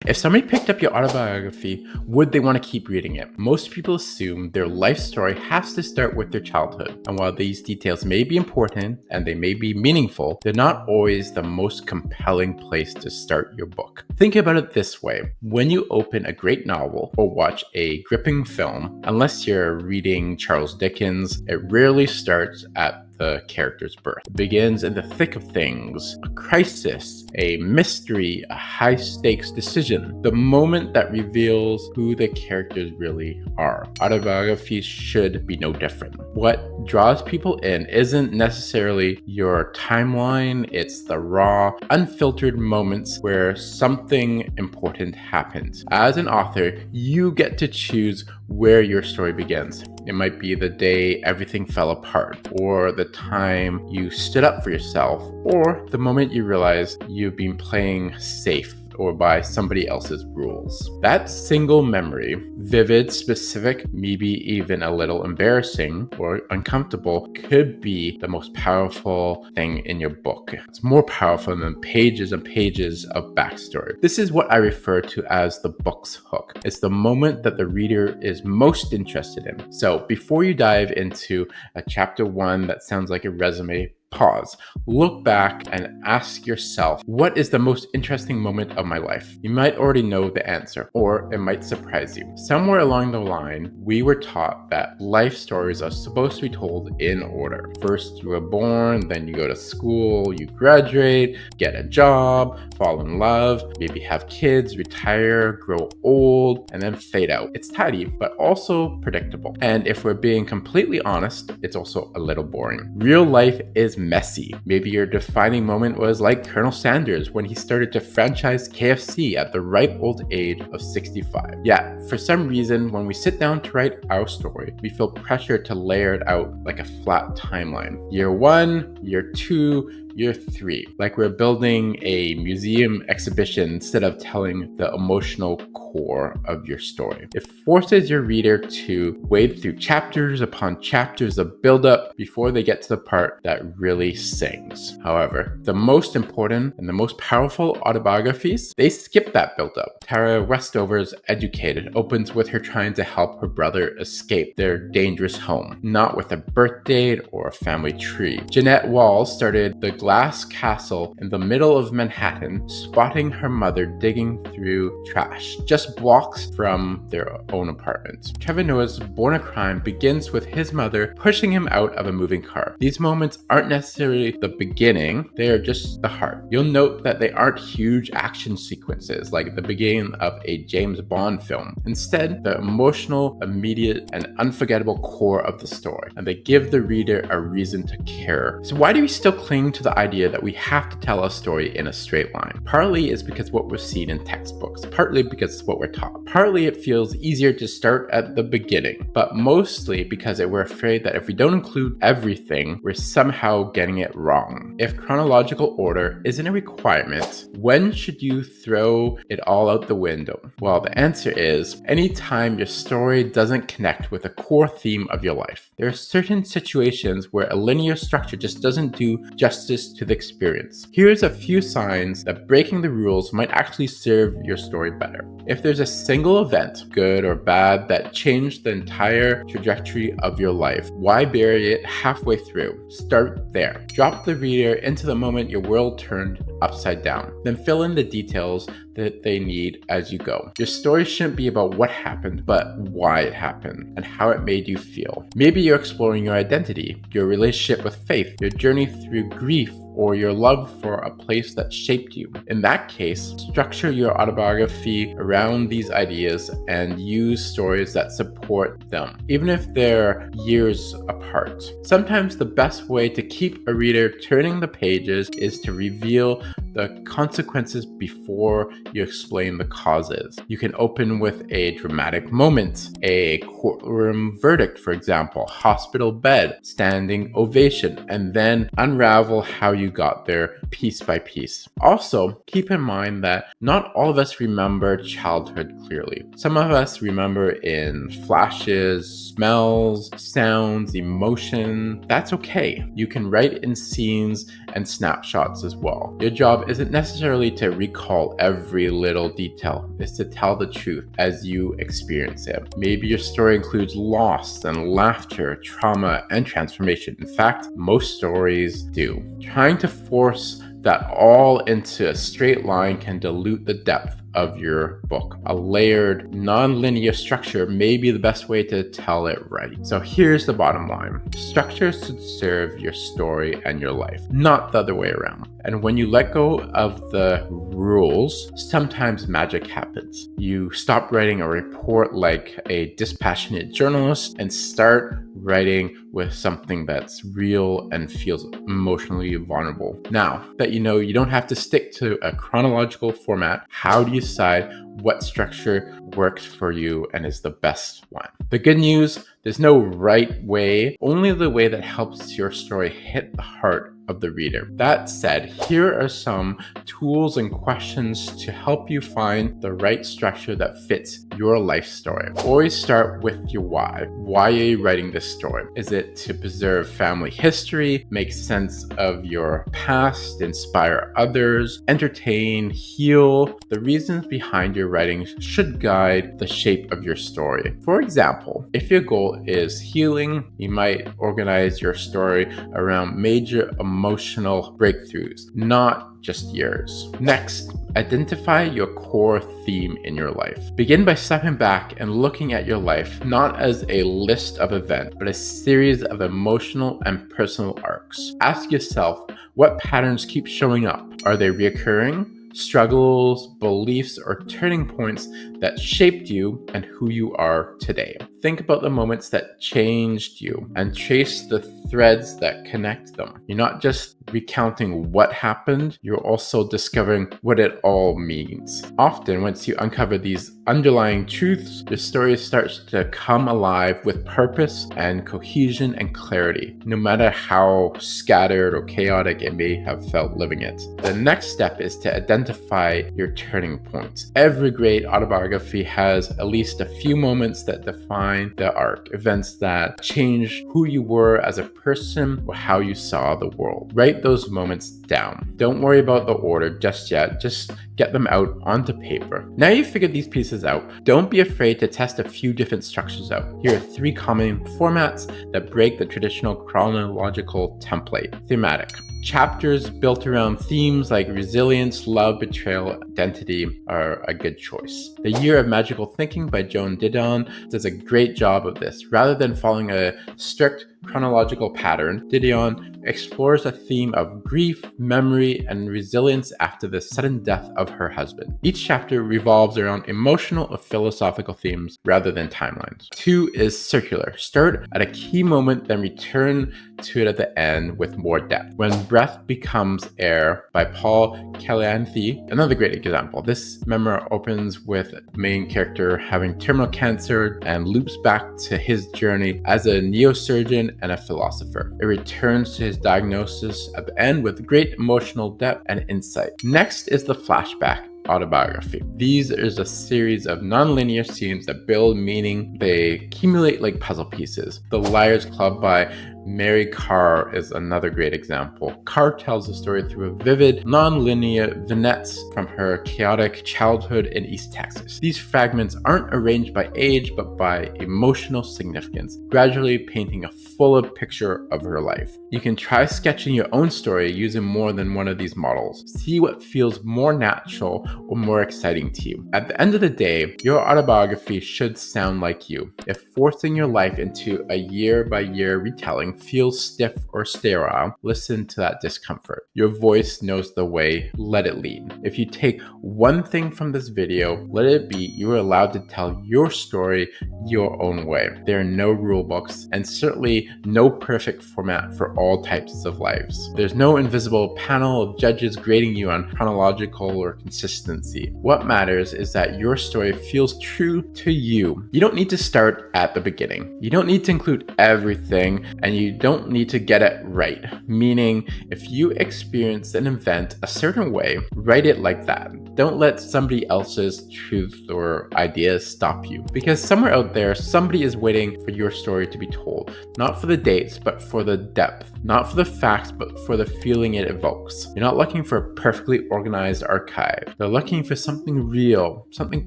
If somebody picked up your autobiography, would they want to keep reading it? Most people assume their life story has to start with their childhood. And while these details may be important and they may be meaningful, they're not always the most compelling place to start your book. Think about it this way. When you open a great novel or watch a gripping film, unless you're reading Charles Dickens, it rarely starts at the character's birth. It begins in the thick of things, a crisis, a mystery, a high-stakes decision, the moment that reveals who the characters really are. Autobiographies should be no different. What draws people in isn't necessarily your timeline, it's the raw, unfiltered moments where something important happens. As an author, you get to choose where your story begins. It might be the day everything fell apart, or the time you stood up for yourself, or the moment you realize you've been playing safe or by somebody else's rules. That single memory, vivid, specific, maybe even a little embarrassing or uncomfortable, could be the most powerful thing in your book. It's more powerful than pages and pages of backstory. This is what I refer to as the book's hook. It's the moment that the reader is most interested in. So before you dive into a chapter 1 that sounds like a resume, pause, look back, and ask yourself, what is the most interesting moment of my life? You might already know the answer, or it might surprise you. Somewhere along the line, we were taught that life stories are supposed to be told in order. First, you were born, then you go to school, you graduate, get a job, fall in love, maybe have kids, retire, grow old, and then fade out. It's tidy, but also predictable. And if we're being completely honest, it's also a little boring. Real life is messy. Maybe your defining moment was like Colonel Sanders when he started to franchise KFC at the ripe old age of 65. Yeah, for some reason, when we sit down to write our story, we feel pressure to layer it out like a flat timeline. Year 1, year 2, year 3, like we're building a museum exhibition instead of telling the emotional core of your story. It forces your reader to wade through chapters upon chapters of buildup before they get to the part that really sings. However, the most important and the most powerful autobiographies, they skip that buildup. Tara Westover's Educated opens with her trying to help her brother escape their dangerous home, not with a birth date or a family tree. Jeanette Walls started The Glass Castle in the middle of Manhattan, spotting her mother digging through trash, just blocks from their own apartment. Trevor Noah's Born a Crime begins with his mother pushing him out of a moving car. These moments aren't necessarily the beginning, they are just the heart. You'll note that they aren't huge action sequences like the beginning of a James Bond film. Instead, they're emotional, immediate, and unforgettable core of the story, and they give the reader a reason to care. So why do we still cling to the idea that we have to tell a story in a straight line? Partly it's because what we're seeing in textbooks, partly because it's what we're taught. Partly it feels easier to start at the beginning, but mostly because we're afraid that if we don't include everything, we're somehow getting it wrong. If chronological order isn't a requirement, when should you throw it all out the window? Well, the answer is anytime your story doesn't connect with a core theme of your life. There are certain situations where a linear structure just doesn't do justice to the experience. Here's a few signs that breaking the rules might actually serve your story better. If there's a single event, good or bad, that changed the entire trajectory of your life, why bury it halfway through? Start there. Drop the reader into the moment your world turned upside down. Then fill in the details that they need as you go. Your story shouldn't be about what happened, but why it happened and how it made you feel. Maybe you're exploring your identity, your relationship with faith, your journey through grief, or your love for a place that shaped you. In that case, structure your autobiography around these ideas and use stories that support them, even if they're years apart. Sometimes the best way to keep a reader turning the pages is to reveal the consequences before you explain the causes. You can open with a dramatic moment, a courtroom verdict, for example, hospital bed, standing ovation, and then unravel how you got there piece by piece. Also, keep in mind that not all of us remember childhood clearly. Some of us remember in flashes, smells, sounds, emotion. That's okay. You can write in scenes and snapshots as well. Your job isn't necessarily to recall every little detail, it's to tell the truth as you experience it. Maybe your story includes loss and laughter, trauma, and transformation. In fact, most stories do. Trying to force that all into a straight line can dilute the depth of your book. A layered, non-linear structure may be the best way to tell it right. So here's the bottom line. Structure should serve your story and your life, not the other way around. And when you let go of the rules, sometimes magic happens. You stop writing a report like a dispassionate journalist and start writing with something that's real and feels emotionally vulnerable. Now that you know you don't have to stick to a chronological format, how do you decide what structure works for you and is the best one? The good news, there's no right way, only the way that helps your story hit the heart of the reader. That said, here are some tools and questions to help you find the right structure that fits your life story. Always start with your why. Why are you writing this story? Is it to preserve family history, make sense of your past, inspire others, entertain, heal? The reasons behind your writing should guide the shape of your story. For example, if your goal is healing, you might organize your story around major emotional breakthroughs, not just yours. Next, identify your core theme in your life. Begin by stepping back and looking at your life not as a list of events, but a series of emotional and personal arcs. Ask yourself, what patterns keep showing up? Are they reoccurring? Struggles, beliefs, or turning points that shaped you and who you are today. Think about the moments that changed you and trace the threads that connect them. You're not just recounting what happened, you're also discovering what it all means. Often, once you uncover these underlying truths, the story starts to come alive with purpose and cohesion and clarity, no matter how scattered or chaotic it may have felt living it. The next step is to identify your turning points. Every great autobiography has at least a few moments that define the arc, events that change who you were as a person or how you saw the world. Write those moments down. Don't worry about the order just yet, just get them out onto paper. Now you've figured these pieces out, don't be afraid to test a few different structures out. Here are 3 common formats that break the traditional chronological template. Thematic. Chapters built around themes like resilience, love, betrayal, identity are a good choice. The Year of Magical Thinking by Joan Didion does a great job of this. Rather than following a strict chronological pattern, Didion explores a theme of grief, memory, and resilience after the sudden death of her husband. Each chapter revolves around emotional or philosophical themes rather than timelines. 2 is circular. Start at a key moment, then return to it at the end with more depth. When Breath Becomes Air by Paul Kalanithi, another great example. This memoir opens with the main character having terminal cancer and loops back to his journey as a neurosurgeon and a philosopher. It returns to his diagnosis at the end with great emotional depth and insight. Next is the Flashback autobiography. These is a series of non-linear scenes that build meaning. They accumulate like puzzle pieces. The Liars Club by Mary Karr is another great example. Karr tells the story through a vivid, non-linear vignettes from her chaotic childhood in East Texas. These fragments aren't arranged by age, but by emotional significance, gradually painting a fuller picture of her life. You can try sketching your own story using more than one of these models. See what feels more natural or more exciting to you. At the end of the day, your autobiography should sound like you. If forcing your life into a year-by-year retelling feels stiff or sterile, listen to that discomfort. Your voice knows the way, let it lead. If you take one thing from this video, let it be you are allowed to tell your story your own way. There are no rule books and certainly no perfect format for all types of lives. There's no invisible panel of judges grading you on chronological or consistency. What matters is that your story feels true to you. You don't need to start at the beginning. You don't need to include everything, and you don't need to get it right. Meaning, if you experience an event a certain way, write it like that. Don't let somebody else's truth or ideas stop you. Because somewhere out there, somebody is waiting for your story to be told. Not for the dates, but for the depth. Not for the facts, but for the feeling it evokes. You're not looking for a perfectly organized archive. They're looking for something real, something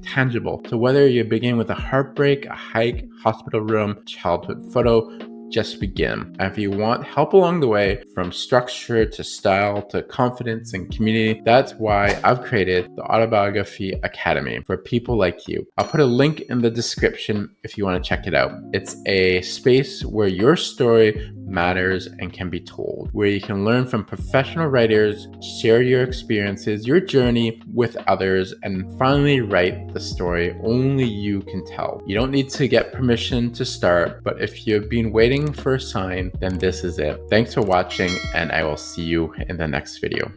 tangible. So whether you begin with a heartbreak, a hike, hospital room, childhood photo, just begin. And if you want help along the way, from structure to style to confidence and community, that's why I've created the Autobiography Academy for people like you. I'll put a link in the description if you want to check it out. It's a space where your story matters and can be told, where you can learn from professional writers, share your experiences, your journey with others, and finally write the story only you can tell. You don't need to get permission to start, but if you've been waiting for a sign, then this is it. Thanks for watching, and I will see you in the next video.